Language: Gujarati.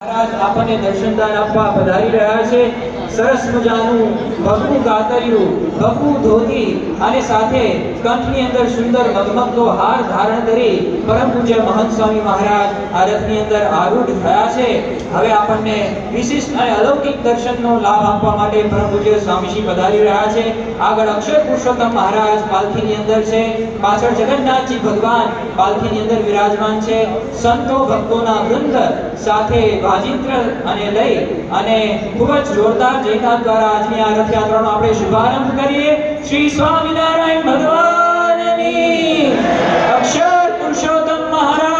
મહારાજ આપણને દર્શનદાન આપવા પધારી રહ્યા છે। સરસ મજાનું ભગવું કાતરિયું, ભગવું ધોતી અને સાથે કંઠની અંદર સુંદર મગમગતો હાર ધારણ કરી પરમ પૂજ્ય મહંત સ્વામી મહારાજ આ રથની અંદર આરૂઢ થયા છે। હવે આપણને વિશિષ્ટ અને અલૌકિક દર્શનનો લાભ આપવા માટે પરમ પૂજ્ય સ્વામીજી પધારી રહ્યા છે। આગળ અક્ષર પુરુષોત્તમ મહારાજ પાલખીની અંદર છે, પાછળ જગન્નાથજી ભગવાન પાલખીની અંદર વિરાજમાન છે। સંતો ભક્તોના વૃંદ સાથે વાજિંત્ર અને લઈ અને ખૂબ જ જોરદાર જયનાદ દ્વારા આજની આ રથયાત્રાનો આપણે શુભારંભ કરીએ। શ્રી સ્વામિનારાયણ ભગવાનની, અક્ષર પુરુષોત્તમ મહારાજ